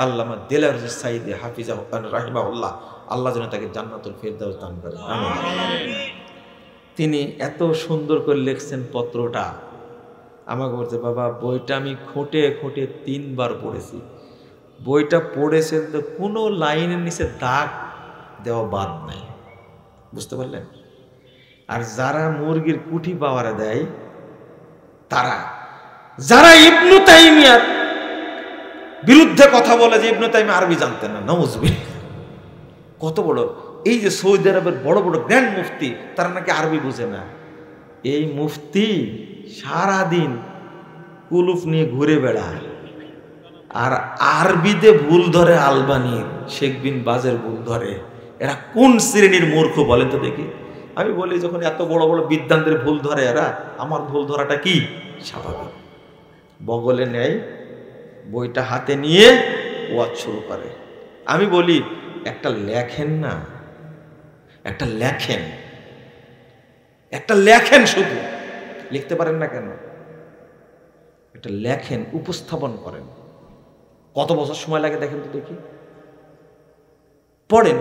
আল্লামা দেলাওয়ার সাঈদী হাফিজাহু রাহিমাহুল্লাহ, আল্লাহ যেন তাকে জান্নাতুল ফেরদাউস দান করেন, আমিন। তিনি এত সুন্দর করে লিখছেন পত্রটা, আমাকে বলছে বাবা বইটা আমি খুঁটে খুঁটে 3 বার পড়েছি। বইটা পড়েছেন তো কোনো লাইনের নিচে দাগ দেওয়া বাদ নাই, বুঝতে পারলেন? আর যারা মুরগির কুঠি পাওয়ারে দেয়, তারা যারা ইবনু তাইমিয়ার বিরুদ্ধে কথা বলে যে ইবনু তাইমিয়া আরবি জানতেন না, নাউজুবিল্লাহ। কত বড়, এই যে সৌদি আরবের বড় বড় গ্র্যান্ড মুফতি, তারা নাকি আরবি বুঝে না। এই মুফতি সারাদিন কুলুফ নিয়ে ঘুরে বেড়ায়, আর আরবিতে ভুল ধরে আলবানির, শেখ বিন বাজের ভুল ধরে। এরা কোন শ্রেণীর মূর্খ বলেন তো দেখি? আমি বলি যখন এত বড় বড় বিদ্বানদের ভুল ধরে এরা, আমার ভুল ধরাটা কি স্বাভাবিক। বগলে নেয়, বইটা হাতে নিয়ে ওয়াজ শুরু করে। আমি বলি একটা লেখেন না, একটা লেখেন, একটা লেখেন, শুধু লিখতে পারেন না কেন? একটা লেখেন, উপস্থাপন করেন। কত বছর সময় লাগে দেখেন তো দেখি। পড়েন,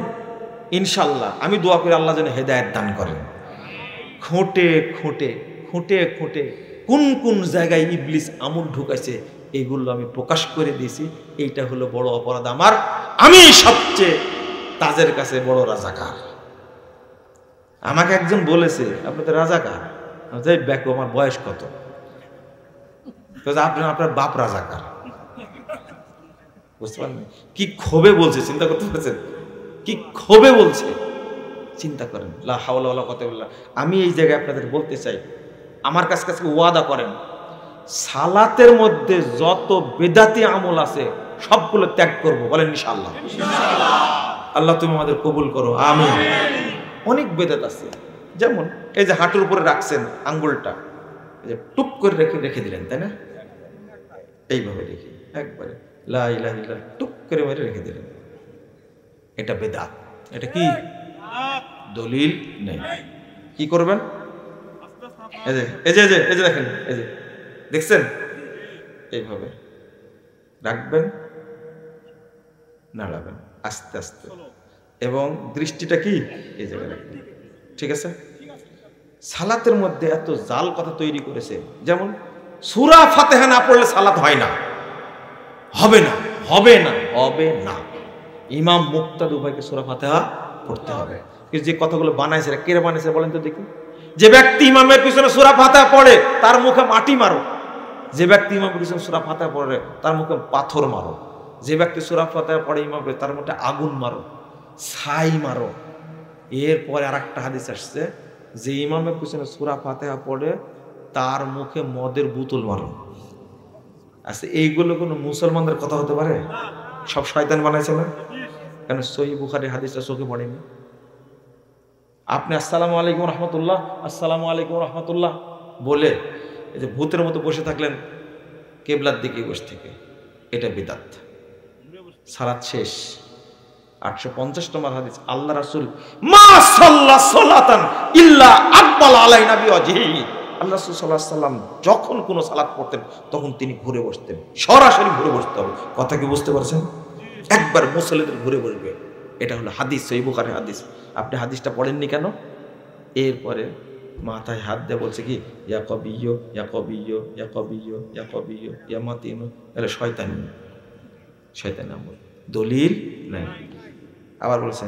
ইনশাল্লাহ আমি দোয়া করি আল্লাহ যেন হেদায়েত দান করেন। খুঁটে খুঁটে খুঁটে খুঁটে কোন কোন জায়গায় ইবলিস আমল ঢুকাইছে এইগুলো আমি প্রকাশ করে দিয়েছি। এইটা হলো বড় অপরাধ আমার। আমি সবচেয়ে তাজের কাছে বড় রাজাকার। আমাকে একজন বলেছে আপনি তো রাজাকার। যাই ব্যাকো, আমার বয়স কত? আপনার বাপ রাজাকার। বুঝতে পারেন কি ক্ষোভে বলছে, চিন্তা করতে পারছেন? কি ক্ষোভে বলছে, চিন্তা করেন। লা হাওলা ওয়ালা কুওয়াতা ইল্লা বিল্লাহ। আমি এই জায়গায় আপনাদের বলতে চাই, আমার কাছে ওয়াদা করেন, সালাতের মধ্যে যত বেদাতি আমল আছে সবগুলো ত্যাগ করব, বলেন ইনশাআল্লাহ। আল্লাহ তুমি আমাদের কবুল করো, আমিন। অনেক বেদাত আছে, যেমন এই যে হাঁটুর উপরে রাখছেন আঙ্গুলটা, এই যে টুক করে রেখে দিলেন, তাই না? এইভাবে রেখে একবারে লা ইলাহা ইল্লাল্লাহ টুক করে মেরে রেখে দিলেন, এটা বেদাত। এটা কি দলিল নেই। কি করবেন? এই যে এই যে এই যে দেখেন, এই যে দেখছেন, এইভাবে রাখবেন, নাড়াবেন আস্তে আস্তে, এবং দৃষ্টিটা কি এই জায়গায় রাখবেন, ঠিক আছে? সালাতের মধ্যে এত জাল কথা তৈরি করেছে, যেমন সূরা ফাতিহা না পড়লে সালাত হয় না, হবে না, হবে না, হবে না। ইমাম মুক্তাদি উভয়কে সূরা ফাতিহা পড়তে হবে। কিন্তু যে কথাগুলো বানাইছে, কে বানাইছে বলেন তো দেখি? যে ব্যক্তি ইমামের পিছনে সূরা ফাতিহা পড়ে তার মুখে মাটি মারো। যে ব্যক্তি ইমামের পিছনে সূরা ফাতিহা পড়ে তার মুখে পাথর মারো। যে ব্যক্তি সূরা ফাতিহা পড়ে ইমামকে, তার মুখে আগুন মারো, ছাই মারো। এরপরে আরেকটা হাদিস আসছে, যে ইমামের পিছনে সূরা ফাতিহা পড়ে তার মুখে মদের বোতল মারো। আচ্ছা, এইগুলো কোনো মুসলমানদের কথা হতে পারে? সব শয়তান বানাইছে না? কেন সহিহ বুখারীর হাদিসটা চোখে পড়েনি? আপনি আসসালামু আলাইকুম রহমতুল্লাহ, আসসালামু আলাইকুম রহমতুল্লাহ বলে এই যে ভূতের মতো বসে থাকলেন কেবলার দিকে বসে থেকে, এটা বিদআত। সালাত শেষ। 850 নম্বর হাদিস, আল্লাহ রাসূল মা সাল্লা সালাতান ইল্লা আকবাল আলাইনা বিওয়াজহিহি। আল্লাহ রাসূল সাল্লাল্লাহু আলাইহি সাল্লাম যখন কোনো সালাত পড়তেন তখন তিনি ঘুরে বসতেন, সরাসরি ঘুরে বসতে হবে। কথা কি বুঝতে পারছেন? একবার মুসল্লিদের ঘুরে বসবে, এটা হলো হাদিস, সহিহ বুখারীর হাদিস। আপনি হাদিসটা পড়েননি কেন? এরপরে মাথায় হাত দিয়ে বলছে কি, ইয়া কবিয়্য ইয়া কবিয়্য ইয়া কবিয়্য ইয়া কবিয়্য ইয়া মাতিন। তাহলে শয়তানি, শয়তানি আমল, দলিল নাই। আবার বলছে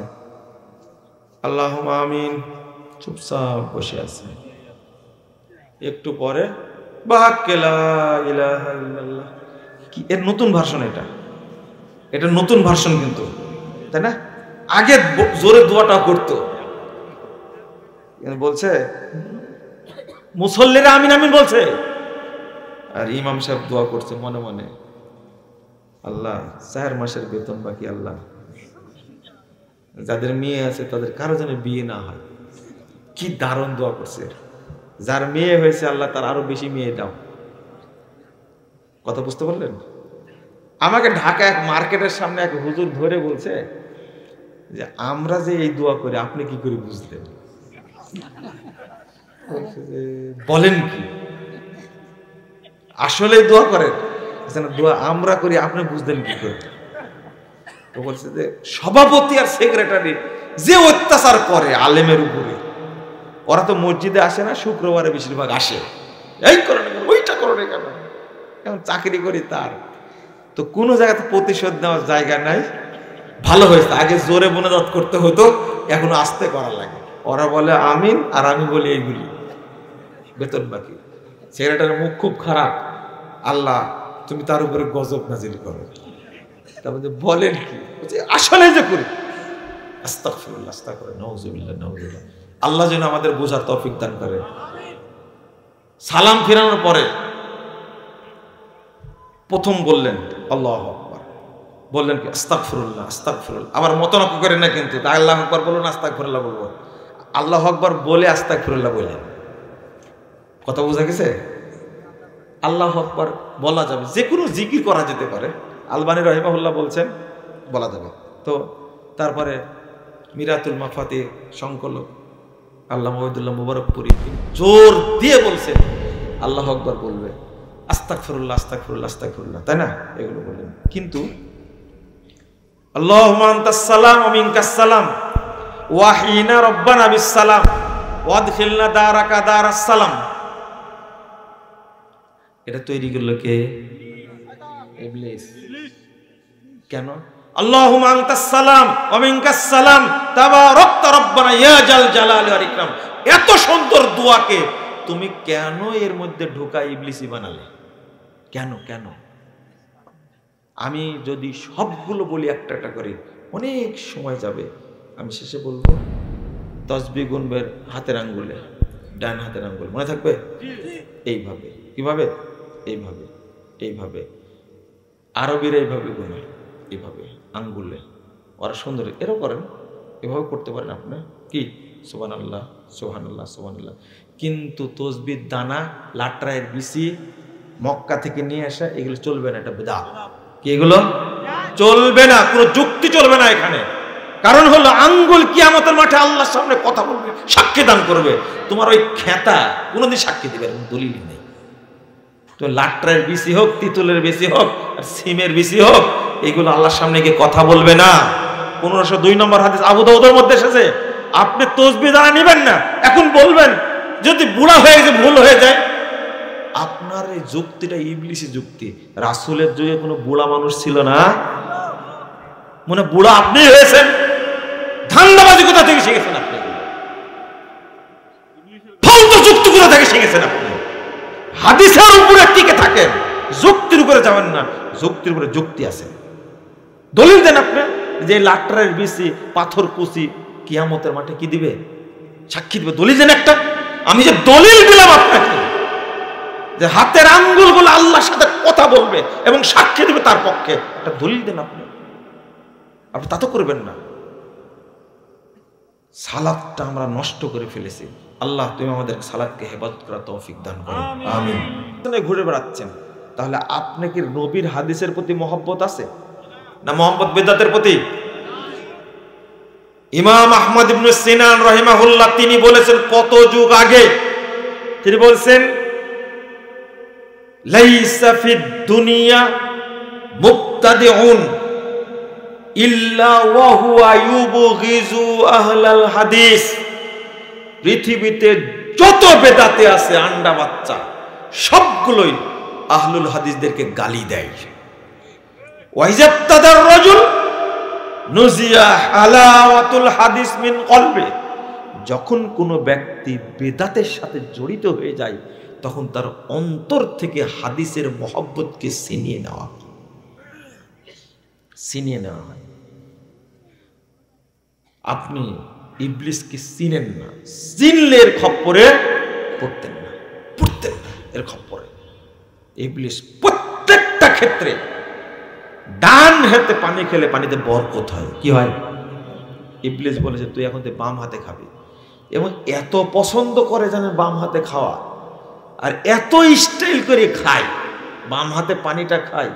আল্লাহুম্মা আমিন, চুপচাপ বসে আছে। একটু পরে বাক্যে লা ইলাহা ইল্লাল্লাহ। কি এর নতুন ভার্সন? এটা নতুন ভার্সন কিন্তু, তাই না? আগে জোরে দোয়াটা করতো, বলছে মুসল্লিরা আমিন আমিন বলছে, আর ইমাম সাহেব দোয়া করছে মনে মনে, আল্লাহ 4 মাসের বেতন বাকি, আল্লাহ যাদের মেয়ে আছে তাদের কারো যেন বিয়ে না হয়। কি দারুণ দোয়া করছে। যার মেয়ে হয়েছে আল্লাহ তার আরো বেশি মেয়ে দাও। কথা বুঝতে পারলেন? আমাকে ঢাকা এক মার্কেটের সামনে এক হুজুর ধরে বলছে যে আমরা যে এই দোয়া করি আপনি কি করে বুঝলেন? বলেন কি আসলে দোয়া করেন? দোয়া আমরা করি, আপনি বুঝলেন কি করে? তো বলছে যে সভাপতি আর সেক্রেটারি যে অত্যাচার করে আলেমের উপরে, ওরা তো মসজিদে আসে না, শুক্রবারে বেশিরভাগ আসে, এই করে না ওইটা করো না কেন, এখন চাকরি করি তার তো কোনো জায়গাতে প্রতিশোধ নেওয়ার জায়গা নাই। ভালো হয়েছে, আগে জোরে মোনাজাত করতে হতো, এখন আস্তে করা লাগে। ওরা বলে আমিন আর আমি বলি এইগুলি, বেতন বাকি। সেক্রেটারির মুখ খুব খারাপ, আল্লাহ তুমি তার উপরে গজব নাজিল করো। তারপর বলেন কি, আসলে যে করি আস্তাগফিরুল্লাহ আস্তাগফিরুল্লাহ নাউযুবিল্লাহ নাউযুবিল্লাহ। আল্লাহ যেন আমাদের বোঝার তৌফিক দান করে। সালাম ফেরানোর পরে প্রথম বললেন আল্লাহু আকবার, বললেন কি আস্তাগফিরুল্লাহ আস্তাগফিরুল্লাহ। আবার মতনক্য করেন না কিন্তু, আল্লাহু আকবার বলুন আস্তাগফিরুল্লাহ বলবো, আল্লাহু আকবার বলে আস্তাগফিরুল্লাহ বললেন। কথা বোঝা গেছে? আল্লাহু আকবার বলা যাবে, যে কোনো জিকির করা যেতে পারে, আলবানী রাহিমাহুল্লাহ বলছেন বলা যাবে। তো তারপরে মিরাতুল মাফাতি সংকলক আল্লাহ মহিদুল্লাহ মুবারকপুরি জোর দিয়ে বলছেন আল্লাহু আকবার বলবে, আস্তাগফিরুল্লাহ আস্তাগফিরুল্লাহ আস্তাগফিরুল্লাহ, তাই না? এগুলো বললেন। কিন্তু আল্লাহুম্মা আনতাস সালাম ওয়া মিনকাস সালাম ওয়া হিনা রাব্বানা বিস সালাম ওয়াদখিলনা দারাকা দারাস সালাম, এটা তৈরি করলো কে? ইবলিস। কেন? আল্লাহুম্মা আনতাস সালাম ওয়া মিনকাস সালাম তাবারাকতা রাব্বানা ইয়া জাল জালালি ওয়াল ইকরাম, এত সুন্দর দোয়াকে তুমি কেন এর মধ্যে ঢোকা ইবলিসি বানালে? কেন কেন? আমি যদি সবগুলো বলি একটা একটা করে অনেক সময় যাবে। আমি শেষে বলবো তাসবিহ গুনবেন হাতের আঙ্গুলে, ডান হাতের আঙ্গুল, মনে থাকবে? এইভাবে। কিভাবে? এইভাবে এইভাবে। আরবিরা এইভাবে গুনে, এইভাবে আঙ্গুলে। ওরা সুন্দর এরও করেন, এভাবে করতে পারেন আপনি, কি সুবহানাল্লাহ সুবহানাল্লাহ সুবহানাল্লাহ। কিন্তু তসবির দানা, লাট্রায়ের বিসি মক্কা থেকে নিয়ে আসা, এগুলো চলবে না, এটা বিদআত। কি এগুলো চলবে না, কোনো যুক্তি চলবে না এখানে। কারণ হলো আঙ্গুল কিয়ামতের মাঠে আল্লাহর সামনে কথা বলবে, সাক্ষী দান করবে। তোমার ওই খেতা কোনোদিন সাক্ষী দিবে না, দলিল নেই। তো লাট্রায়ের বিসি হোক, তিতুলের বিসি হোক, আর সিমের বিসি হোক, এগুলো আল্লাহর সামনে গিয়ে কথা বলবে না। 1502 নম্বর হাদিস আবু দাউদের মধ্যে এসেছে, আপনি তসবিহ দানা নেবেন না, এখন বলবেন যদি বুড়া হয়ে গেছে, ভুল হয়ে যায়। আপনার এই যুক্তিটা ইবলিসি যুক্তি। রাসূলের যুগে কোনো বুড়া মানুষ ছিল না, মনে বুড়া আপনি হয়েছেন। ধান্দাবাজি কোথা থেকে শিখেছেন আপনি? ফালতু যুক্তি কোথা থেকে শিখেছেন আপনি? হাদিসের উপরে টিকে থাকেন, যুক্তির উপরে যাবেন না। যুক্তির উপরে যুক্তি আছে, দলিল দেন আপনি। যে লাট্রায়ের বিসি, পাথর কুচি কিয়ামতের মাঠে কি দিবে? সাক্ষী দিবে, দলিল দেন একটা। আমি যে দলিল দিলাম আপনাকে যে হাতের আঙ্গুলগুলো আল্লাহর সাথে কথা বলবে এবং সাক্ষী দিবে তার পক্ষে, একটা দলিল দেন আপনি। আপনি তা তো করবেন না। সালাতটা আমরা নষ্ট করে ফেলেছি। আল্লাহ তুমি আমাদের সালাতকে হেফাজত করার তৌফিক দান করো, আমিন। ঘুরে বেড়াচ্ছেন, তাহলে আপনি কি নবীর হাদিসের প্রতি মহব্বত আছে না মোহাম্মদ বিদআতের প্রতি? ইমাম আহমদ ইবনে সিনান রাহিমাহুল্লাহ তিনি বলেছেন কত যুগ আগে, তিনি বলছেন লাইসা ফিদ দুনিয়া মুবতাদিউন ইল্লা ওয়া হুয়া ইউবগিজু আহলাল হাদিস। পৃথিবীতে যত বেদাতে আছে আন্ডা বাচ্চা, সবগুলোই আহলুল হাদিসদেরকে গালি দেয়। ওয়াইজাবতাদার রাজুল নুজিয়া হালাওয়াতুল হাদিস মিন কলবে, যখন কোনো ব্যক্তি বেদাতের সাথে জড়িত হয়ে যায় তখন তার অন্তর থেকে হাদিসের মহব্বতকে ছিনিয়ে নেওয়া হয়। আপনি ইবলিসকে চিনেন না, চিনলে এর খপ্পরে পড়তেন না, এর খপ্পরে। ইবলিস প্রত্যেকটা ক্ষেত্রে ডান হাতে পানি খেলে পানিতে বরকত হয়। কি হয়? ইবলিস বলেছে তুই এখন তুই বাম হাতে খাবি, এবং এত পছন্দ করে জানেন বাম হাতে খাওয়া, আর এত স্টাইল করে খায়, বাম হাতে পানিটা খায়,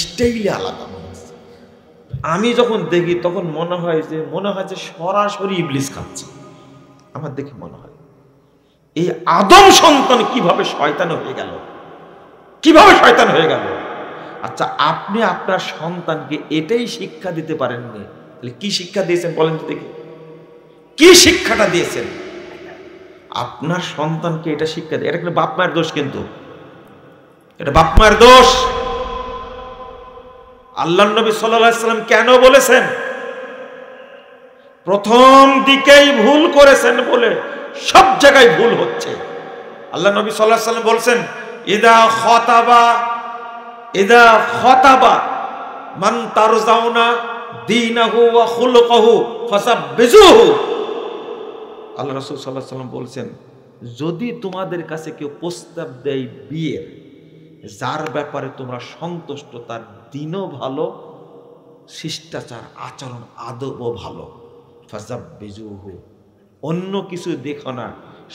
স্টাইলে আলাদা। আমি যখন দেখি তখন মনে হয় যে সরাসরি ইবলিস খাচ্ছে। আমার দেখে মনে হয় এই আদম সন্তান কিভাবে শয়তান হয়ে গেল, আচ্ছা, আপনি আপনার সন্তানকে এটাই শিক্ষা দিতে পারেননি, তাহলে কি শিক্ষা দিয়েছেন বলেন তো দেখি? কি শিক্ষাটা দিয়েছেন? আপনার সন্তানকে এটা শিক্ষা দিয়ে, এটা কিন্তু বাপ মায়ের দোষ, কিন্তু এটা বাপ মায়ের দোষ। আল্লাহর নবী সাল্লাল্লাহু আলাইহি ওয়াসাল্লাম কেন বলেছেন প্রথম দিকেই ভুল করেছেন বলে সব জায়গায় ভুল হচ্ছে? আল্লাহ নবী সাল্লাল্লাহু আলাইহি ওয়াসাল্লাম বলছেন, ইদা খাতাবা মান তারজাউনা দীনাহু ওয়া খুলুকাহু ফাসাব্বিজুহু। আল্লাহ রাসূল সাল্লাল্লাহু আলাইহি ওয়াসাল্লাম বলছেন, যদি তোমাদের কাছে কেউ প্রস্তাব দেয় বিয়ের, যার ব্যাপারে তোমরা সন্তুষ্ট, তার দিনও ভালো, শিষ্টাচার আচরণ আদবও ভালো, ফাসাব্বিজুহু, অন্য কিছু দেখো না,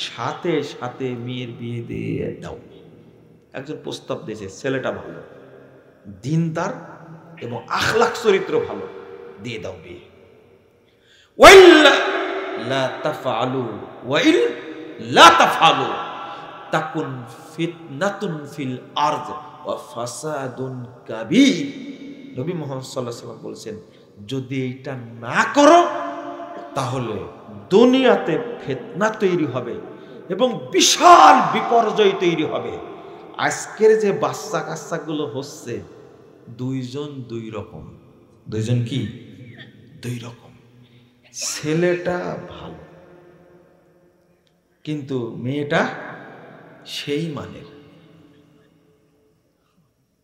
সাথে সাথে মেয়ের বিয়ে দিয়ে দাও। একজন প্রস্তাব দিয়েছে, ছেলেটা ভালো, দিনদার এবং আখলাক চরিত্র ভালো, দিয়ে দাও বিয়ে। ওয়াইল্লা লা তাফআলু ওয়াইল লা তাফআলু তাকুন ফিতনাতুন ফিল আরদ ওয়া ফাসাদুন কাবীর। নবী মুহাম্মদ সাল্লাল্লাহু আলাইহি ওয়াসাল্লাম বলেছেন, যদি এটা না করো তাহলে দুনিয়াতে ফিতনা তৈরি হবে এবং বিশাল বিপর্যয় তৈরি হবে। আজকের যে বাচ্চা কাচ্চাগুলো হচ্ছে, দুইজন দুই রকম। দুইজন কি? দুই রকম। ছেলেটা ভালো কিন্তু মেয়েটা সেই মানের।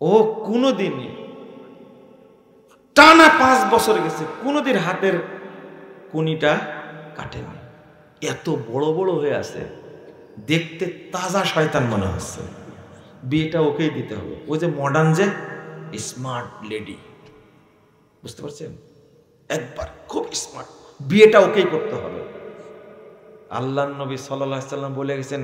ও কোনোদিনই টানা 5 বছর গেছে, কোনোদিন হাতের কুনিটা কাটেনি, এত বড় বড় হয়ে আছে, দেখতে তাজা শয়তান মনে হচ্ছে। বিয়েটা ওকেই দিতে হবে। ওই যে মডার্ন যে স্মার্ট লেডি, বুঝতে পারছেন? একবার খুব স্মার্ট, বিয়েটা ওকেই করতে হবে। আল্লাহর নবী সাল্লাল্লাহু আলাইহি ওয়াসাল্লাম বলে গেছেন,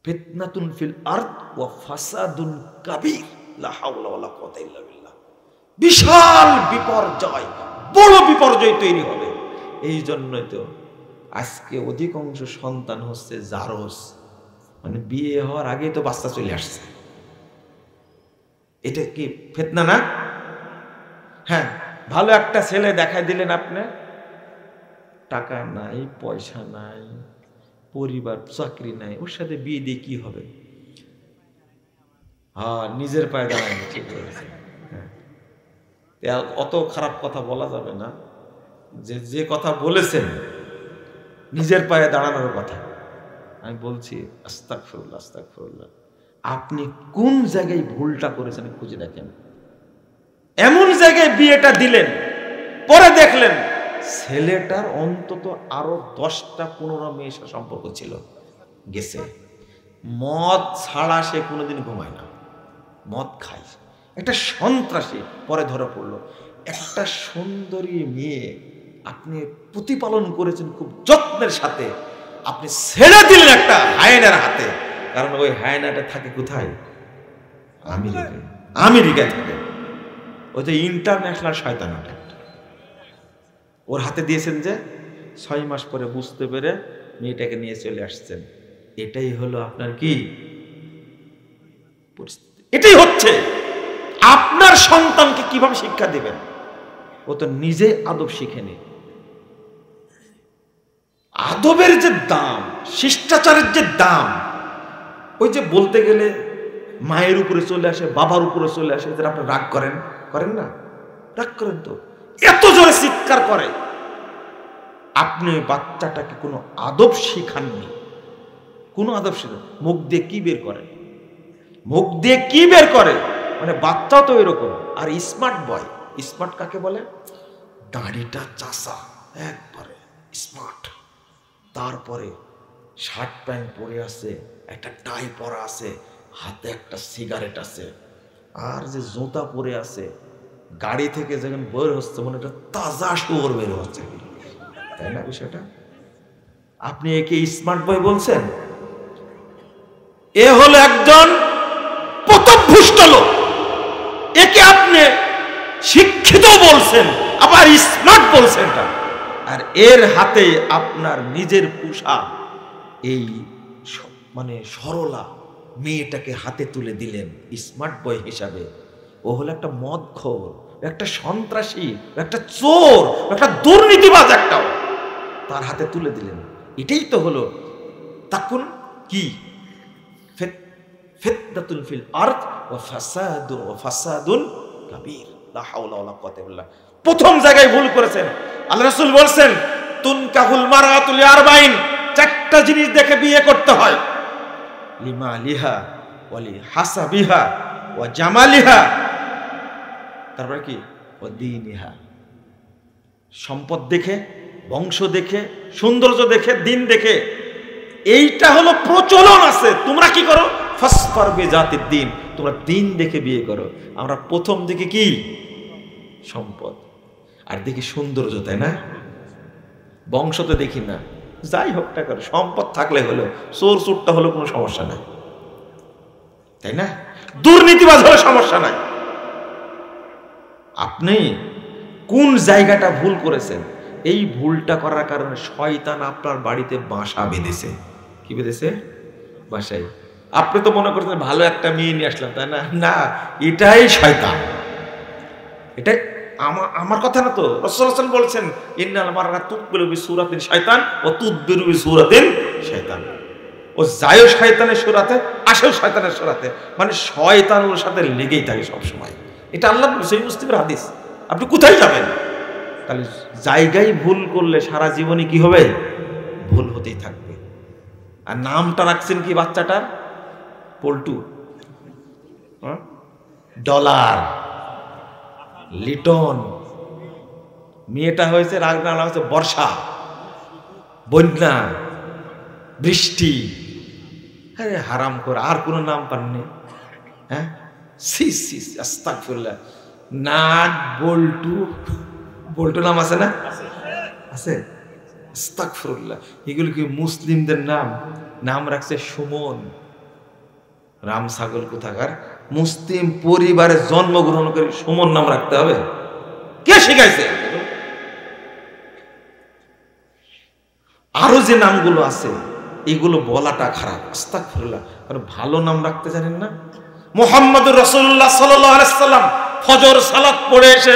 ফিতনাতুন ফিল আরদ ওয়া ফাসাদুন কাবীর, লা হাওলা ওয়ালা কুওয়াতা ইল্লা বিল্লাহ। বিশাল বিপর্যয়, বড় বিপর্যয় তৈরি হবে। এই জন্যই তো আজকে অধিকাংশ সন্তান হচ্ছে জারজ, মানে বিয়ে হওয়ার আগেই তো বাচ্চা চলে আসছে। এটা কি ফিতনা না? হ্যাঁ, ভালো একটা ছেলে দেখাই দিলেন আপনি, টাকা নাই, পয়সা নাই, পরিবার, চাকরি নাই, ওর সাথে বিয়ে দিয়ে কি হবে? হ্যাঁ, নিজের পায়ে দাঁড়ায় না, ঠিক বলেছে। অত খারাপ কথা বলা যাবে না, যে কথা বলেছেন নিজের পায়ে দাঁড়ানোর কথা। আমি বলছি আস্তাগফিরুল্লাহ, আস্তাগফিরুল্লাহ। আপনি কোন জায়গায় ভুলটা করেছেন খুঁজে দেখেন। এমন জায়গায় বিয়েটা দিলেন, পরে দেখলেন ছেলেটার অন্তত আরো 10টা-15 মেয়ের সাথে সম্পর্ক ছিল, গেছে। মদ ছাড়া সে কোনোদিন ঘুমায় না, মদ খায়, একটা সন্ত্রাসী। পরে ধরা পড়লো। একটা সুন্দরী মেয়ে আপনি প্রতিপালন করেছেন খুব যত্নের সাথে, আপনি ছেড়ে দিলেন একটা হায়নার হাতে। কারণ ওই হায়নাটা থাকে কোথায়? আমেরিকায় থাকে। ওই যে ইন্টারন্যাশনাল শয়তানটা ওর হাতে দিয়েছেন, যে 6 মাস পরে বুঝতে পেরে মেয়েটাকে নিয়ে চলে আসছেন। এটাই হলো আপনার কি পরিস্থিতি? এটাই হচ্ছে। আপনার সন্তানকে কিভাবে শিক্ষা দিবেন? ও তো নিজে আদব শিখেনি। আদবের যে দাম, শিষ্টাচারের যে দাম, ওই যে বলতে গেলে মায়ের উপরে চলে আসে, বাবার উপরে চলে আসে। যারা আপনি রাগ করেন না? রাগ করেন তো, এত জোরে চিৎকার করে। আপনি বাচ্চাটাকে কোনো আদব শিখাননি, কোনো আদব শিখান। মুখ দিয়ে কি বের করে? মুখ দিয়ে কি বের করে? মানে বাচ্চাও তো এরকম। আর স্মার্ট বয়, স্মার্ট কাকে বলে? দাড়িটা চাষা, একবারে স্মার্ট। তারপরে শার্ট প্যান্ট পরে আছে, একটা টাই পরা আছে, হাতে একটা সিগারেট আছে, আর যে জুতা পরে আছে, গাড়ি থেকে যখন বের হচ্ছে মনে একটা তাজা শুয়োর বের হচ্ছে, তাই না বিষয়টা? আপনি একে স্মার্ট বয় বলছেন? এ হলো একজন পথভ্রষ্ট লোক। একে আপনি শিক্ষিত বলছেন, আবার স্মার্ট বলছেন। আর এর হাতে আপনার নিজের পোশাক, এই মানে সরলা মেয়েটাকে হাতে তুলে দিলেন স্মার্ট বয় হিসাবে। ও হলো একটা মদখোর, একটা সন্ত্রাসী, একটা চোর, একটা দুর্নীতিবাজ, একটাও তার হাতে তুলে দিলেন। এটাই তো হলো তাকুন কি ফিতনাতুন ফিল আরদ ওয়া ফাসাদুন কাবীর। লা হাওলা ওয়ালা কুওয়াতা ইল্লা বিল্লাহ। প্রথম জায়গায় ভুল করেছেন। আল্লাহ রাসূল বলেন তুনকাহুল মারআতু লিআরবাইন, চারটা জিনিস দেখে বিয়ে করতে হয়। লিমালিহা ওয়া লিহাসাবিহা ওয়া জামালিহা, তারপরে কি ওয়া দীনিহা, সম্পদ দেখে, বংশ দেখে, সৌন্দর্য দেখে, দিন দেখে। এইটা হলো প্রচলন আছে। তোমরা কি করো? ফাসফার বিজাতিদ দ্বীন, তোমরা দিন দেখে বিয়ে করো। আমরা প্রথম দিকে কি সম্পদ আর দেখি সৌন্দর্য, তাই না? বংশ তো দেখি না। যাই হোক না করো, সম্পদ থাকলে হলো, চোর চোরটা হলো কোনো সমস্যা নাই, তাই না? দুর্নীতিবাজ হলে সমস্যা নাই। আপনি কোন জায়গাটা ভুল করেছেন? এই ভুলটা করার কারণে শয়তান আপনার বাড়িতে বাসা বেঁধেছে। কি বেঁধেছে? বাসায়। আপনি তো মনে করছেন ভালো একটা মেয়ে নিয়ে আসলাম, তাই না? না, এটাই শয়তান। এটাই আমার কথা না তো, রাসূলুল্লাহ সাল্লাল্লাহু আলাইহি ওয়াসাল্লাম বলছেন ইন্নাল মারআতা তুকবিলু বিসূরাতিন শাইতান ওয়া তুদবিরু বিসূরাতিন শাইতান। ও যায়ও শয়তানের সুরাতে, আসেও শয়তানের সুরাতে, মানে শয়তান ওর সাথে লেগেই থাকে সব সময়। এটা আল্লাহ সহিহ মুসলিমের হাদিস। আপনি কোথায় যাবেন? তাহলে জায়গায় ভুল করলে সারা জীবনে কি হবে? ভুল হতেই থাকবে। আর নামটা রাখছেন কি বাচ্চাটার? পল্টু, ডলার, লিটন। মেয়েটা হয়েছে রাগনা হয়েছে বর্ষা, বন্যা, বৃষ্টি। আরে হারাম করে আর কোনো নাম পাননি? হ্যাঁ, আস্তাগফিরুল্লাহ। নাট, বল্টু, বল্টু নাম আছে না? আছে। আস্তাগফিরুল্লাহ। এগুলো কি মুসলিমদের নাম? নাম রাখছে সুমন। রাম ছাগল কোথাকার। মুসলিম পরিবারে জন্মগ্রহণ করে সুমন নাম রাখতে হবে? কে শিখাইছে? আরো যে নামগুলো আছে এগুলো বলাটা খারাপ। আস্তাগফিরুল্লাহ। কারণ ভালো নাম রাখতে জানেন না? মুহাম্মদুর রাসূলুল্লাহ সাল্লাল্লাহু আলাইহি ওয়াসাল্লাম ফজর সালাত পড়ে এসে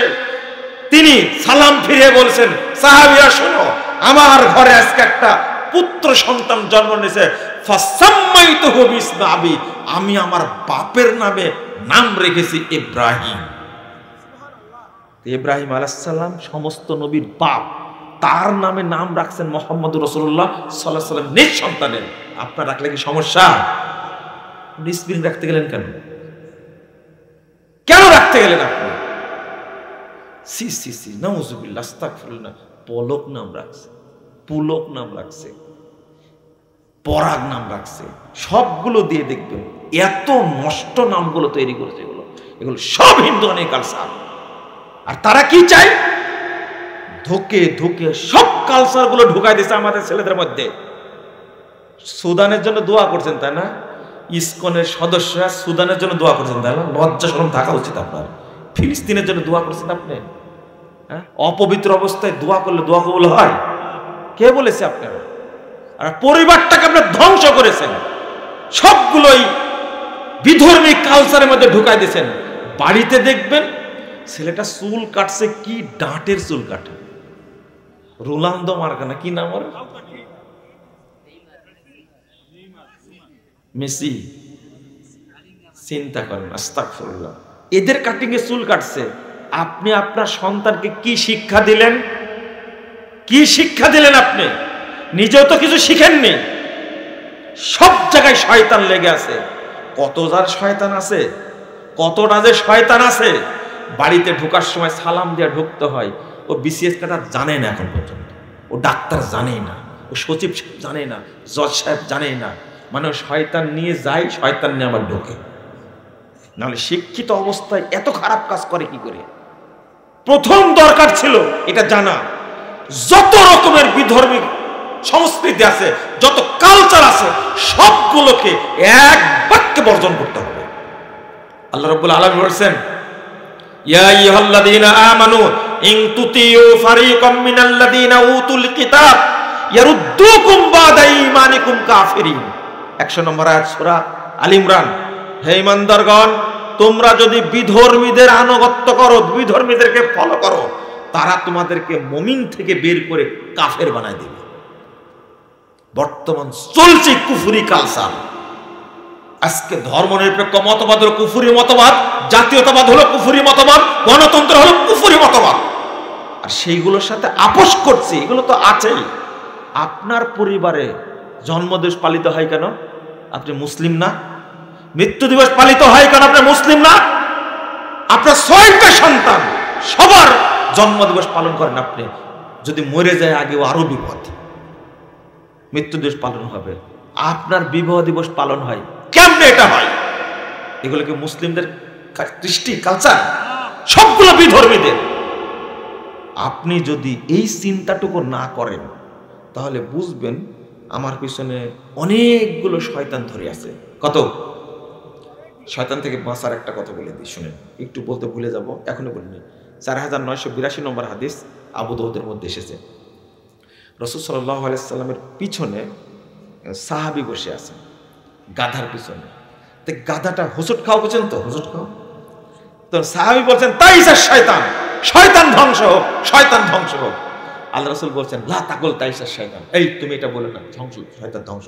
তিনি সালাম ফিরিয়ে বলছেন, সাহাবীরা শোনো, আমার ঘরে আজকে একটা পুত্র সন্তান জন্ম নিয়েছে, ফাসাম্মাইতুহু বিসমি আবি, আমি আমার বাপের নামে নাম রেখেছি ইব্রাহিম। ইব্রাহিম আলাইহিস সালাম সমস্ত নবীর বাপ, তার নামে নাম রাখছেন মুহাম্মদুর রাসূলুল্লাহ সাল্লাল্লাহু আলাইহি ওয়াসাল্লাম নিজ সন্তানের। আপনার রাখলে কি সমস্যা? ডিসপ্লিন রাখতে গেলেন কেন? কেন রাখতে গেলেন আপনি? সি সি সি, নাউযুবিল্লাহ, আস্তাগফিরুল্লাহ। পলক নাম রাখছে, পুলক নাম রাখছে, পরাগ নাম রাখছে, সবগুলো দিয়ে দেখবেন এত নষ্ট নামগুলো তৈরি করেছে। এগুলো সব হিন্দুয়ানি কালচার। আর তারা কি চায়? ধোকে ধোকে সব কালচার গুলো ঢুকাই দিচ্ছে আমাদের ছেলেদের মধ্যে। সুদানের জন্য দোয়া করছেন, তাই না? ইসকনের সদস্যরা সুদানের জন্য দোয়া করছেন, তাই না? লজ্জা শরম থাকা উচিত আপনার। ফিলিস্তিনের জন্য দোয়া করছেন আপনি? হ্যাঁ, অপবিত্র অবস্থায় দোয়া করলে দোয়া কবুল হয়? কে বলেছে আপনারা? আর পরিবারটাকে আপনারা ধ্বংস করেছেন, সবগুলোই বিধর্মী কালচারের মধ্যে ঢুকাই দিয়েছেন। বাড়িতে দেখবেন ছেলেটা চুল কাটছে, কি ডাঁটের চুল কাটা, রোনালদো মার্কা, কি নাম ওর? মেসি। চিন্তা করেন, আস্তাগফিরুল্লাহ। এদের কাটিং এ চুল কাটছে। আপনি আপনার সন্তানকে কি শিক্ষা দিলেন? কি শিক্ষা দিলেন? আপনি নিজেও তো কিছু শিখেননি। সব জায়গায় শয়তান লেগে আছে। কত যার শয়তান আছে, কতটা যে শয়তান আছে। বাড়িতে ঢোকার সময় সালাম দিয়ে ঢুকতে হয়। ও বিসিএস কাটা জানে না এখন পর্যন্ত, ও ডাক্তার জানে না, ও সচিব জানে না, জজ সাহেব জানে না। মানে শয়তান নিয়ে যায়, শয়তান নিয়ে আবার ঢোকে। নাহলে শিক্ষিত অবস্থায় এত খারাপ কাজ করে কি করে? প্রথম দরকার ছিল এটা জানা, যত রকমের বিধর্মী সংস্কৃতি আছে, যত কালচার আছে, সবগুলোকে এক বাক্যে বর্জন করতে হবে। আল্লাহ রাব্বুল আলামিন বলেন, ইয়া আইয়ুহাল্লাযীনা আমানু ইন তুতিউ ফারীকাম মিনাল্লাযীনা উতুল কিতাব ইয়ারুদ্দুকুম বাদা ঈমানিকুম কাফিরিন। 100 নম্বর আয়াত সূরা আল ইমরান, হে ইমানদারগণ, তোমরা যদি বিধর্মীদের আনুগত্য করো, বিধর্মীদেরকে ফলো করো, তারা তোমাদেরকে মুমিন থেকে বের করে কাফের বানায় দেবে। বর্তমান চলছে কুফরি কালচার। আজকে ধর্মনিরপেক্ষ মতবাদ হলো কুফরি মতবাদ, জাতীয়তাবাদ হলো কুফরি মতবাদ, গণতন্ত্র হলো কুফরি মতবাদ, আর সেইগুলোর সাথে আপোষ করছে। এগুলো তো আছেই। আপনার পরিবারে জন্মদিবস পালিত হয় কেন? আপনি মুসলিম না? মৃত্যু দিবস পালিত হয় কেন? আপনি মুসলিম না? আপনার 6টা সন্তান, সবার জন্মদিবস পালন করেন আপনি। যদি মরে যায় আগেও আরো বিপদ। মৃত্যু দিবস পালন হবে, আপনার বিবাহ দিবস পালন হয়, কেমনে এটা হয়? এগুলো কি মুসলিমদের কৃষ্টি কালচার? সবগুলো বিধর্মীদের। আপনি যদি এই চিন্তাটুকু না করেন তাহলে বুঝবেন আমার পিছনে অনেকগুলো শয়তান ধরে আছে। কত? শয়তান থেকে বাঁচার একটা কথা বলে দিই, শুনেন, একটু বলতে ভুলে যাব, এখনো বলিনি। 4982 নম্বর হাদিস আবু দাউদের মধ্যে এসেছে। রাসূল সাল্লাল্লাহু আলাইহি সাল্লামের পিছনে সাহাবী বসে আছে, গাধার পিছনে। তো গাধাটা হোঁচট খাওয়া পর্যন্ত, হোঁচট খাওয়া, তো সাহাবী বলছেন, তাই শয়তান, শয়তান ধ্বংস হোক, শয়তান ধ্বংস হোক। আল্লাহ রাসূল বলছেন, লা তাকুল তাইসা শয়তান, এই তুমি এটা বলে না, ধ্বংস, শয়তান ধ্বংস,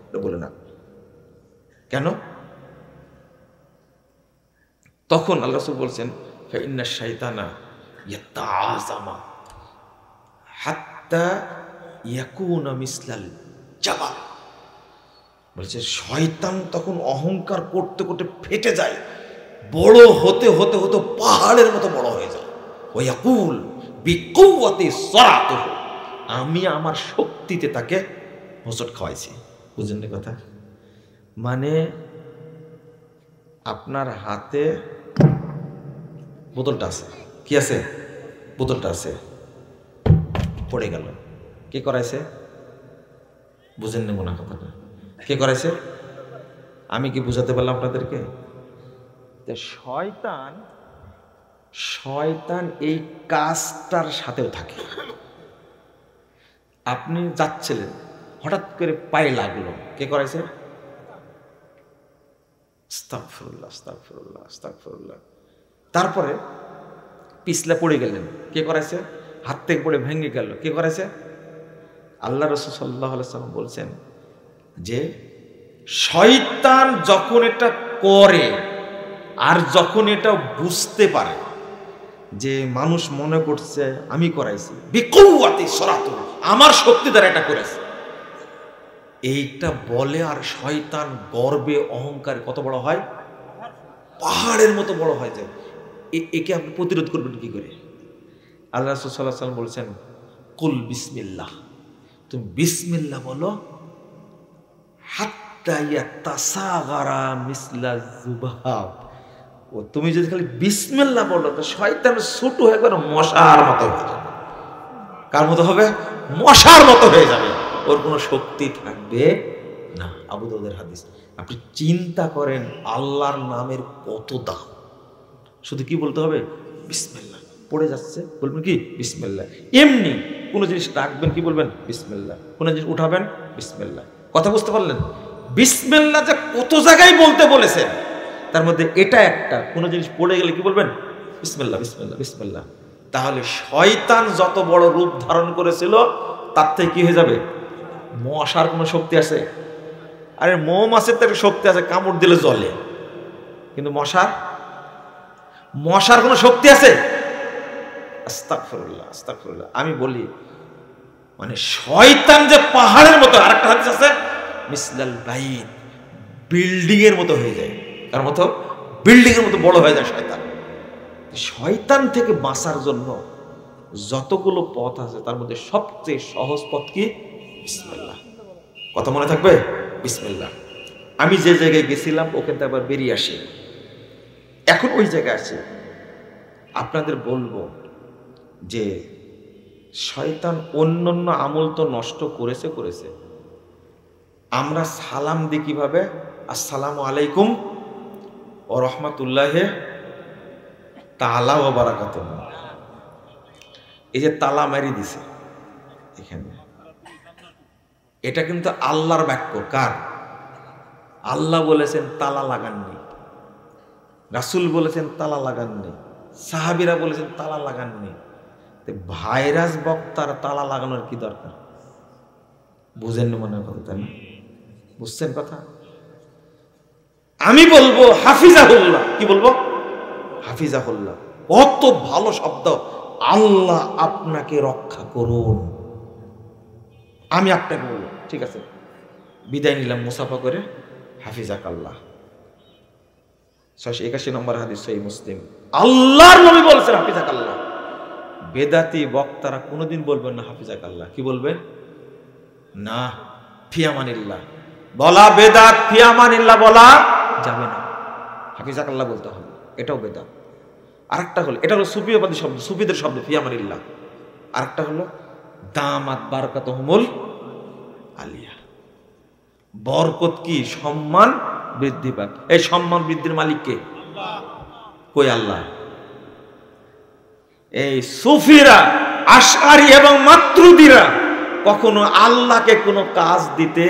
এটা বলে না। কেন? তখন আল্লাহ রাসূল বলছেন, ফা ইন্না শাইতানা ইয়াতাআযামা হাত্তা ইয়াকুনা মিসলাল জাবাল। বলছে শয়তান তখন অহংকার করতে করতে ফেটে যায়, বড় হতে হতে হতে পাহাড়ের মতো বড় হয়ে যায়। ওয়াকুল বিকুওয়াতি সরাতুহু, আমি আমার শক্তিতে তাকে হোঁচট খাওয়াইছি। বুঝলেন না কথা? মানে আপনার হাতে বোতলটা আছে, কি আছে? বোতলটা আছে, পড়ে গেল, কে করাইছে? বুঝেন না মনে কথাটা? কে করাইছে? আমি কি বুঝাতে পারলাম আপনাদেরকে? শয়তান, শয়তান এই কাজটার সাথেও থাকে। আপনি যাচ্ছিলেন, হঠাৎ করে পায়ে লাগলো, কে করাইছে? আস্তাগফিরুল্লাহ, আস্তাগফিরুল্লাহ, আস্তাগফিরুল্লাহ। তারপরে পিছলে পড়ে গেলেন, কে করাইছে? হাত থেকে পড়ে ভেঙে গেল, কে করাইছে? আল্লাহ রাসূল সাল্লাল্লাহু আলাইহি ওয়াসাল্লাম বলছেন যে শয়তান যখন এটা করে আর যখন এটা বুঝতে পারে যে মানুষ মনে করছে আমি করাইছি, বিকুওয়াতি সরাতু, আমার শক্তি দ্বারা এটা করেছে, এইটা বলে, আর শয়তান গর্বে অহংকার কত বড় হয়? পাহাড়ের মতো বড় হয়ে যায়। একে আপনি প্রতিরোধ করবেন কি করে? আল্লাহ রাসূল সাল্লাল্লাহু আলাইহি ওয়াসাল্লাম বলছেন, কুল বিসমিল্লাহ, তুমি বিসমিল্লাহ বলো, হাত্তা ইয়াতাসাগারা মিসলা যুবাব। ও তুমি যদি খালি বিসমিল্লাহ বলো তো শয়তান ছোট হয়ে একবার মশার মতো হয়ে যাবে। কার মতো হবে? মশার মতো হয়ে যাবে, ওর কোনো শক্তি থাকবে না। আবু দাউদের হাদিস। আপনি চিন্তা করেন আল্লাহর নামের কত দাম। শুধু কি বলতে হবে? বিসমিল্লাহ। পড়ে যাচ্ছে, বলবেন কি? বিসমিল্লাহ। এমনি কোনো জিনিস রাখবেন, কি বলবেন? বিসমিল্লাহ। কোনো জিনিস উঠাবেন, বিসমিল্লাহ। কথা বুঝতে পারলেন? বিসমিল্লাহ যে কত জায়গায় বলতে বলেছেন, তার মধ্যে এটা একটা। কোনো জিনিস পড়ে গেলে কি বলবেন? বিসমিল্লাহ, বিসমিল্লাহ, বিসমিল্লাহ। তাহলে শয়তান যত বড় রূপ ধারণ করেছিল তার থেকে কি হয়ে যাবে? মশার কোনো শক্তি আছে? আরে মৌমাছির তো একটা শক্তি আছে, কামড় দিলে জ্বলে, কিন্তু মশার কোনো শক্তি আছে? আস্তাগফিরুল্লাহ, আস্তাগফিরুল্লাহ। আমি বলি মানে শয়তান যে পাহাড়ের মতো, আরেকটা হাদিস আছে মিসলাল বাইত, বিল্ডিং এর মতো হয়ে যায়। তার মতো বিল্ডিং এর মতো বড় হয়ে যায় শয়তান। শয়তান থেকে বাঁচার জন্য যতগুলো পথ আছে তার মধ্যে সবচেয়ে সহজ পথ কি? বিসমিল্লাহ। কথা মনে থাকবে? বিসমিল্লাহ। আমি যে জায়গায় গেছিলাম ওখান থেকে আবার বেরিয়ে আসি, এখন ওই জায়গায় আছি। আপনাদের বলবো যে শয়তান অন্যান্য আমল তো নষ্ট করেছে। আমরা সালাম দিই কিভাবে? আসসালামু আলাইকুম ওয়া রাহমাতুল্লাহি তাআলা ওয়া বারাকাতুহু। এই যে তালা মারি দিছে এখানে, এটা কিন্তু আল্লাহর বাক্য। কার? আল্লাহ বলেছেন তালা লাগাননি, রাসূল বলেছেন তালা লাগাননি, সাহাবীরা বলেছেন তালা লাগাননি। ভাইরাস বক্তার তালা লাগানোর কি দরকার? বুঝেননি মনে কথা, তাই না? বুঝছেন কথা? আমি বলবো হাফিজাহুল্লাহ। কি বলবো? হাফিজাহুল্লাহ। কত ভালো শব্দ! আল্লাহ আপনাকে রক্ষা করুন। আমি আপনাকে বলবো ঠিক আছে, বিদায় নিলাম মুসাফা করে, হাফিজাকাল্লাহ। 681 নম্বর হাদিস, সহিহ মুসলিম। আল্লাহর নবী বলেছেন হাফিজাকাল্লাহ। বেদাতি বক্তারা কোনোদিন বলবেন না হাফিজাকাল্লাহ। কি বলবেন? না, ফিয়ামানিল্লাহ বলা বেদাত, ফিয়ামানিল্লাহ বলা যাবে না, হাফিজাকাল্লাহ বলতে হবে। এটাও বেদাত। আরেকটা হলো, এটা হলো সুফিবাদী শব্দ, সুফিদের শব্দ ফিয়ামানিল্লাহ। আরেকটা হলো দামাত বারাকাতুহুমুল আলিয়া। বরকত কি? সম্মান বৃদ্ধি পাক। এই সম্মান বৃদ্ধির মালিক কে? কই? আল্লাহ। এই সুফিরা, আশআরী এবং মাতুরিদীরা কখনো আল্লাহকে কোনো কাজ দিতে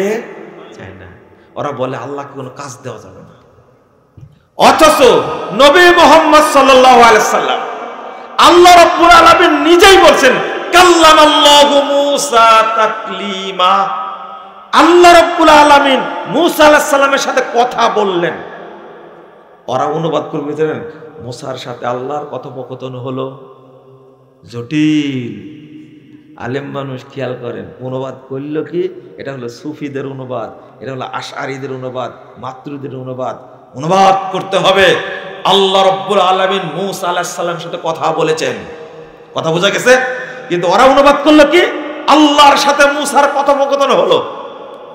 চায় না। ওরা বলে আল্লাহকে কোনো কাজ দেওয়া যাবে না। অথচ নবী মুহাম্মদ সাল্লাল্লাহু আলাইহি সাল্লাম, আল্লাহ রাব্বুল আলামিন নিজেই বলছেন কাল্লামাল্লাহু মূসা তাকলিমা। আল্লাহ রাব্বুল আলামিন মূসা আলাইহিস সালামের সাথে কথা বললেন। ওরা অনুবাদ করবে জানেন, মূসার সাথে আল্লাহর কথোপকথন হলো জটিল। আলেম মানুষ খেয়াল করেন, অনুবাদ করলো কি? এটা হলো সুফিদের অনুবাদ, এটা হলো আশআরীদের অনুবাদ, মাতুরিদীদের অনুবাদ। অনুবাদ করতে হবে আল্লাহ রাব্বুল আলামিন মূসা আলাইহিস সালামের সাথে কথা বলেছেন। কথা বোঝা গেছে? কিন্তু ওরা অনুবাদ করলো কি? আল্লাহর সাথে মূসার কথোপকথন হলো।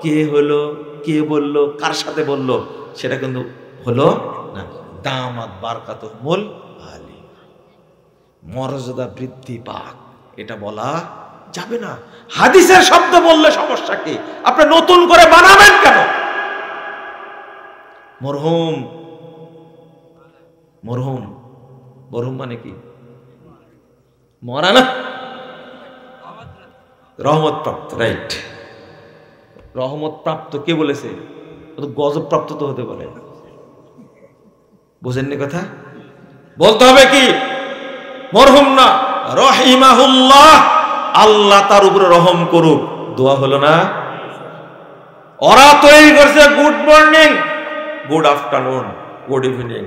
কে হলো, কে বলল, কার সাথে বলল, সেটা কিন্তু হলো না। দামাত বারাকাতুহুমুল আলিয়া, মর্যাদা বৃদ্ধি পাক, এটা বলা যাবে না। হাদিসের শব্দ বললে সমস্যা কি? আপনি নতুন করে বানাবেন কেন? মরহুম, মরহুম, মরহুম মানে কি? মরা না, রহমত প্রাপ্ত। রাইট, রহমত প্রাপ্ত কে বলেছে? গজব প্রাপ্ত তো হতে পারে। বুঝেননি কথা? বলতে হবে কি? মরহুম না, রহিমাহুল্লাহ, আল্লাহ তার উপরে রহম করুক। দোয়া হলো না? ওরা তৈরি করছে good morning, good afternoon, good evening,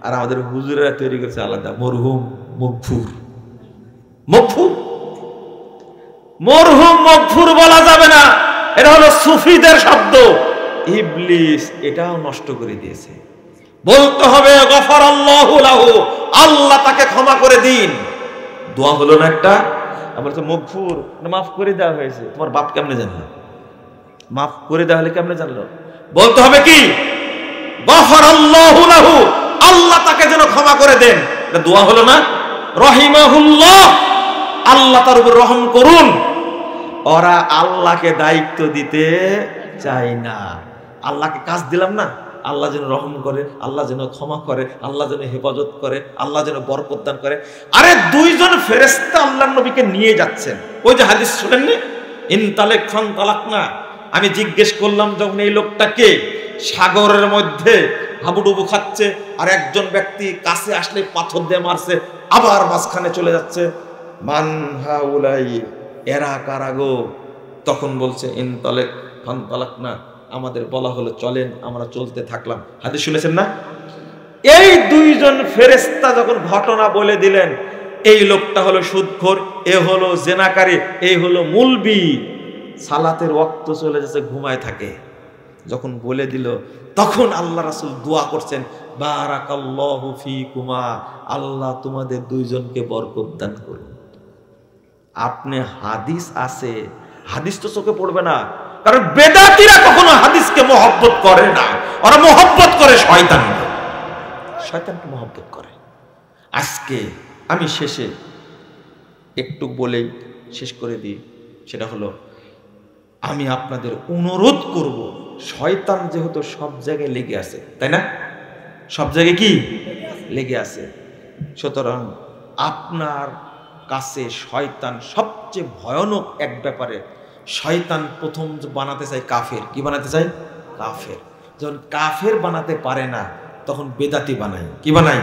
আর আমাদের হুজুরেরা তৈরি করছে আলাদা, মরহুম, মগফুর। মগফুর, মরহুম মগফুর বলা যাবে না। এটা হলো সুফিদের শব্দ। ইবলিস এটাও নষ্ট করে দিয়েছে। বলতে হবে গফারাল্লাহু লাহু, আল্লাহ তাকে ক্ষমা করে দিন। দোয়া হলো না একটা? আমরা তো মগফুর, মাফ করে দেওয়া হয়েছে। তোমার বাপ কেমনে জানলো? মাফ করে দেওয়া হলে কেমনে জানলো? বলতে হবে কি? গফারাল্লাহু লাহু, আল্লাহ তাকে যেন ক্ষমা করে দেন। এটা দোয়া হলো না? রহিমাহুল্লাহ, আল্লাহ তার উপর রহম করুন। ওরা আল্লাহকে দায়িত্ব দিতে চায় না। আল্লাহকে কাজ দিলাম না, আল্লাহ যেন রহম করে, আল্লাহ যেন ক্ষমা করে, আল্লাহ যেন হেফাজত করে, আল্লাহ যেন বরকত দান করে। আরে দুইজন ফেরেশতা আল্লাহর নবীকে নিয়ে যাচ্ছেন। ওই যে হাদিস শুনেননি, ইনতালেক ফান তালাক না। আমি জিজ্ঞেস করলাম যখন এই লোকটাকে, সাগরের মধ্যে হাবুডুবু খাচ্ছে, আর একজন ব্যক্তি কাছে আসলে পাথর দিয়ে মারছে, আবার মাঝখানে চলে যাচ্ছে। মান হাউলাই, এরা কারা গো? তখন বলছে ইনতালেক ফান তালাক না, আমাদের বলা হলো চলেন, আমরা চলতে থাকলাম। হাদিস শুনেছেন না? এই দুইজন ফেরেশতা যখন ঘটনা বলে দিলেন, এই লোকটা হলো সুদখোর, এ হলো জেনাকারী, এই হলো মুলবি, সালাতের ওয়াক্ত চলে যাচ্ছে, ঘুমায় থাকে। যখন বলে দিল, তখন আল্লাহ রাসূল দোয়া করছেন, বারাকাল্লাহু ফিকুমা, আল্লাহ তোমাদের দুইজনকে বরকত দান করুন। আপনি হাদিস আছে, হাদিস তো চোখে পড়বে না, কারণ বেদাতীরা কখনো হাদিসকে মহব্বত করে না। ওরা মহব্বত করে শয়তানকে, শয়তানকে মহব্বত করে। আজকে আমি শেষে একটু বলেই শেষ করে দিই, সেটা হলো আমি আপনাদের অনুরোধ করব, শয়তান যেহেতু সব জায়গায় লেগে আছে, তাই না? সব জায়গায় কি লেগে আছে, সুতরাং আপনার কাছে শয়তান সবচেয়ে ভয়ানক এক ব্যাপারে, শয়তান প্রথম বানাতে চায় কাফের। কি বানাতে চায়? কাফের। যখন কাফের বানাতে পারে না তখন বেদাতি বানায়। কি বানায়?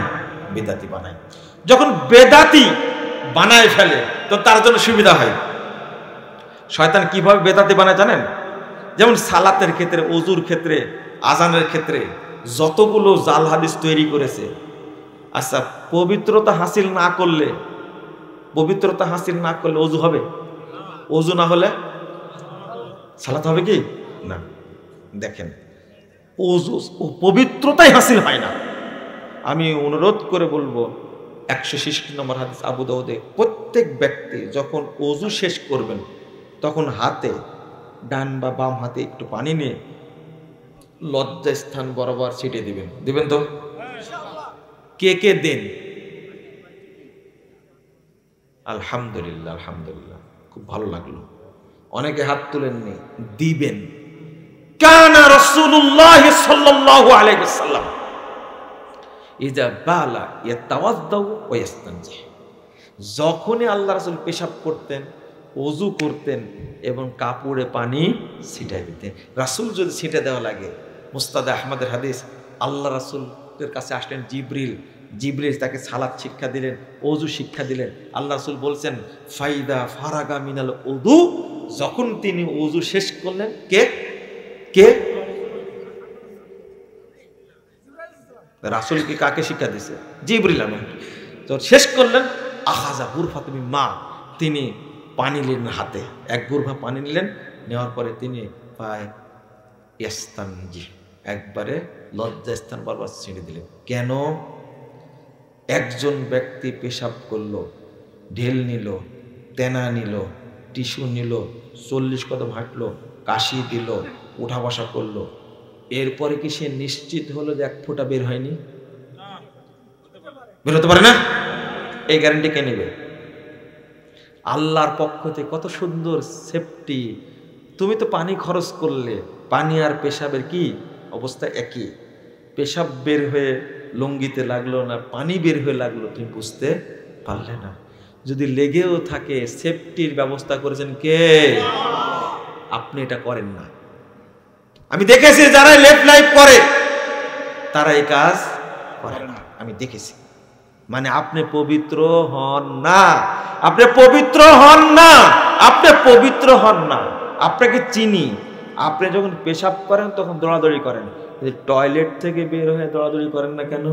বেদাতি বানায়। যখন বেদাতি বানায় ফেলে তো তার জন্য সুবিধা হয়। শয়তান কিভাবে বেদাতি বানায় জানেন? যেমন সালাতের ক্ষেত্রে, ওযুর ক্ষেত্রে, আজানের ক্ষেত্রে যতগুলো জাল হাদিস তৈরি করেছে। আচ্ছা, পবিত্রতা হাসিল না করলে ওযু হবে? ওযু না হলে সালাত হবে কি না? দেখেন, ওযু পবিত্রতাই হাসিল হয় না। আমি অনুরোধ করে বলবো, 166 নম্বর হাদিস আবু দাউদে, প্রত্যেক ব্যক্তি যখন ওযু শেষ করবেন তখন হাতে, ডান বা বাম হাতে একটু পানি নিয়ে লজ্জা স্থান বরাবর ছিটিয়ে দিবেন। দিবেন তো? কে কে দেন? আলহামদুলিল্লাহ, আলহামদুলিল্লাহ, খুব ভালো লাগলো। অনেকে হাত তুলেননি, দিবেন। কানা রাসূলুল্লাহ সাল্লাল্লাহু আলাইহি ওয়াসাল্লাম ইজা বালা ইয়াতাওয়াদ্দাউ ওয়া ইস্তানজি, যখনই আল্লাহ রাসূল পেশাব করতেন, ওযু করতেন এবং কাপড়ে পানি ছিটাই দিতেন। রাসূল যদি ছিটে দেওয়া লাগে, মুস্তাদ আহমদের হাদিস, আল্লাহ রাসূলের কাছে আসলেন জিবরিল তাকে সালাত শিক্ষা দিলেন, ওযু শিক্ষা দিলেন। আল্লাহ রাসূল বলছেন, ফাইদা ফারাগা মিনাল উযু, যখন তিনি ওযু শেষ করলেন, কে রাসূলকে কাকে শিক্ষা দিয়েছে? জিবরিল আমিন। তো শেষ করলেন, আখাযা গুরফাতাম মা, তিনি পানি নিলেন হাতে, এক গুরফা পানি নিলেন, নেওয়ার পরে তিনি পায় ইস্তানজি, একবারে লজ্জা স্থান বরাবর ছেড়ে দিলেন। কেন? একজন ব্যক্তি পেশাব করলো, ঢেল নিল, তেনা নিল, টিস্যু নিল, 40 কদম হাঁটলো, কাশি দিল, উঠা বসা করলো, এরপরে কি সে নিশ্চিত হলো যে এক ফোঁটা বের হয়নি? বের হতে পারে না। এই গ্যারান্টি কে নেবে? আল্লাহর পক্ষ থেকে কত সুন্দর সেফটি। তুমি তো পানি খরচ করলে, পানি আর পেশাবের কি অবস্থা একই। পেশাব বের হয়ে লুঙ্গিতে লাগলো না, পানি বের হয়ে লাগলো, তুমি বুঝতে পারলে না। যদি লেগেও থাকে, সেফটির ব্যবস্থা করেছেন কে? আপনি এটা করেন না। আমি দেখেছি যারা লেফট লাইফ করে তারা এই কাজ করে না, আমি দেখেছি। মানে আপনি পবিত্র হন না, আপনি পবিত্র হন না, আপনি পবিত্র হন না। আপনাকে চিনি, আপনি যখন পেশাব করেন তখন দৌড়াদৌড়ি করেন, টয়লেট থেকে বের হয়ে দৌড়াদৌড়ি করেন না কেন?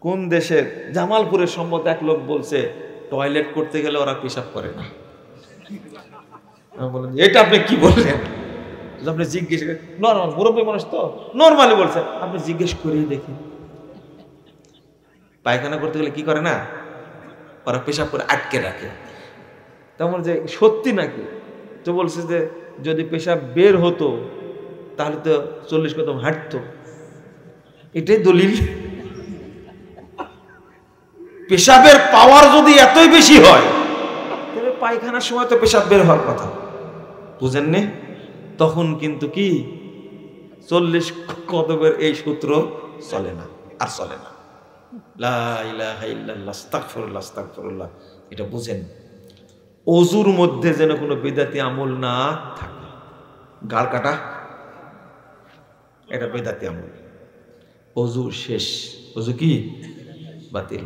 কোন দেশের জামালপুরের সম্মত এক লোক বলছে টয়লেট করতে গেলে ওরা পেশাব করে না। বলেন এটা আপনি কি বললেন? আপনি জিজ্ঞেস করেন, নর্মাল মুরব্বী মানুষ তো নর্মালি বলছে, আপনি জিজ্ঞেস করেই দেখেন। পায়খানা করতে গেলে কি করে না, ওরা পেশাব করে আটকে রাখে। তেমন যে সত্যি নাকি? তো বলছে যে যদি পেশাব বের হতো তাহলে তো 40 কদম হাঁটতো, এটাই দলিল। পেশাবের পাওয়ার যদি এতই বেশি হয় তাহলে পায়খানার সময় তো পেশাব বের হওয়ার কথা, বুঝেননি? তখন কিন্তু কি 40 কদমের এই সূত্র চলে না, আর চলে না। লা ইলাহা ইল্লাল্লাহ, আস্তাগফিরুল্লাহ, আস্তাগফিরুল্লাহ। এটা বুঝেন, ওযুর মধ্যে যেন কোনো বিদআতি আমল না থাকে। গাল কাটা, এটা বিদআতি আমল। ওযু শেষ, ওযু কি বাতিল।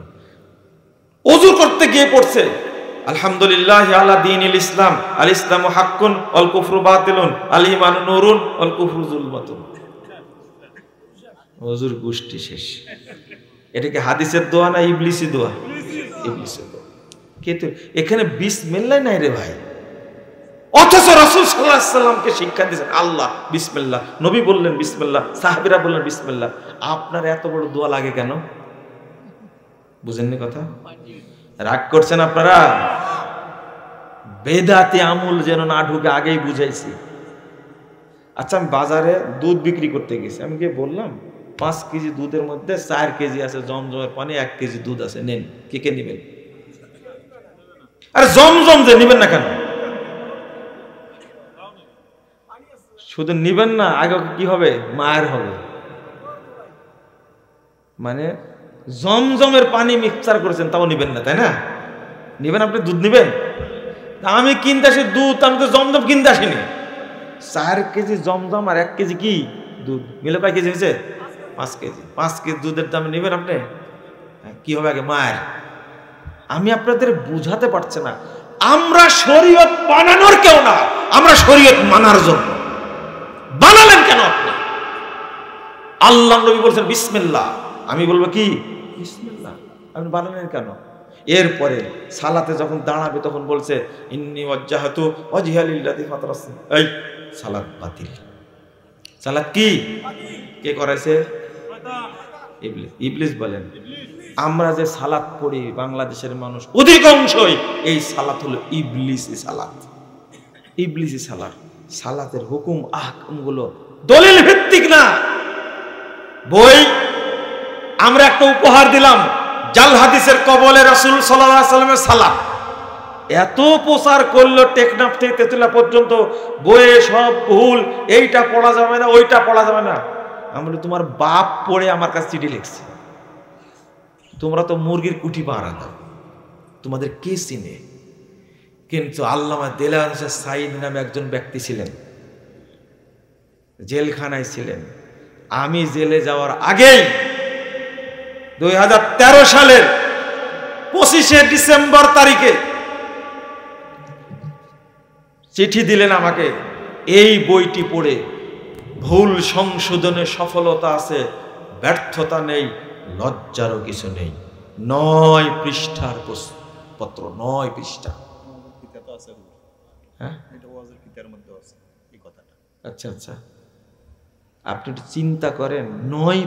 ওযু করতে গিয়ে পড়ছে আলহামদুলিল্লাহ আলা দীনিল ইসলাম, আল ইসলামু হাক্কুন ওয়াল কুফরু বাতিলুন, আল ঈমানু নূরুন ওয়াল কুফরু যুলমাতুন। ওযুর গোষ্ঠী শেষ। এটা কি হাদিসের দোয়া না ইবলিসি দোয়া? ইবলিসের দোয়া। কিন্তু এখানে বিসমিল্লাহ নাই রে ভাই, অথচ রাসূল সাল্লাল্লাহু আলাইহি সাল্লামকে শিক্ষা দিয়েছেন আল্লাহ বিসমিল্লাহ, নবী বললেন বিসমিল্লাহ, সাহাবীরা বললেন বিসমিল্লাহ। আপনার এত বড় দোয়া লাগে কেন? বুঝেননি কথা? রাগ করছেন আপনারা? বেদাতি আমল যেন না ঢুকে আগেই বুঝাইছি। আচ্ছা, আমি বাজারে দুধ বিক্রি করতে গেছি, আমি গিয়ে বললাম 5 কেজি দুধের মধ্যে 4 কেজি আছে জমজমের পানি, 1 কেজি দুধ আছে, নেন, কে কে নেবেন? আরে জমজম যে নেবেন না কেন? শুধু নিবেন না, আগে কি হবে? মায়ের হবে। মানে জমজমের পানি মিক্সচার করেছেন তাও নিবেন না, তাই না? নিবেন, আপনি দুধ নিবেন। আমি কিনতে আসি দুধ, আমি তো জমজম কিনতে আসিনি। 4 কেজি জমজম আর 1 কেজি কি দুধ মিলে কয় কেজি হয়েছে? 5 কেজি। 5 কেজি দুধের দাম নেবেন আপনি? কি হবে আগে মায়ের? আমি আপনাদের বুঝাতে পারছি না, আমরা শরীয়ত বানানোর কেউ না, আমরা শরীয়ত মানার জন্য। বানালেন কেন আপনি? আল্লাহ নবী বলছেন বিসমিল্লাহ, আমি বলবো কি বিসমিল্লাহ, আপনি বানালেন কেন? এরপরে সালাতে যখন দাঁড়াবে তখন বলছে ইন্নী ওয়াজ্জাহাতু ওয়াজহিয়া লিল্লাযী ফাতারাস, এই সালাত বাতিল। সালাত কি কে করেছে? ইবলিস। ইবলিস বলেন। আমরা যে সালাত পড়ি বাংলাদেশের মানুষ অধিকাংশই এই সালাত হলো ইবলিসি সালাত, ইবলিসি সালাত। সালাতের হুকুম আহকাম গুলো দলিল ভিত্তিক না। বই আমরা একটা উপহার দিলাম, জাল হাদিসের কবলে রাসূল সাল্লাল্লাহু আলাইহি ওয়াসাল্লামের সালাত, এত প্রচার করলো টেকনাফ থেকে তেতুলা পর্যন্ত, বইয়ে সব ভুল, এইটা পড়া যাবে না ওইটা পড়া যাবে না। আমরা তোমার বাপ পড়ে আমার কাছে চিঠি লিখছে, তোমরা তো মুরগির কুঠি পাহারা দাও, তোমাদের কে চিনে? কিন্তু আল্লামা দেলাওয়ার হোসেন সাঈদ নামে একজন ব্যক্তি ছিলেন, জেলখানায় ছিলেন। আমি জেলে যাওয়ার আগেই 2013 সালের 25শে ডিসেম্বর তারিখে চিঠি দিলেন আমাকে, এই বইটি পড়ে ভুল সংশোধনে সফলতা আছে, ব্যর্থতা নেই, লজ্জারও কিছু নেই। 9 পৃষ্ঠার পত্র, 9 পৃষ্ঠা। হ্যাঁ, আচ্ছা আচ্ছা, আপনি একটু চিন্তা করেন, 9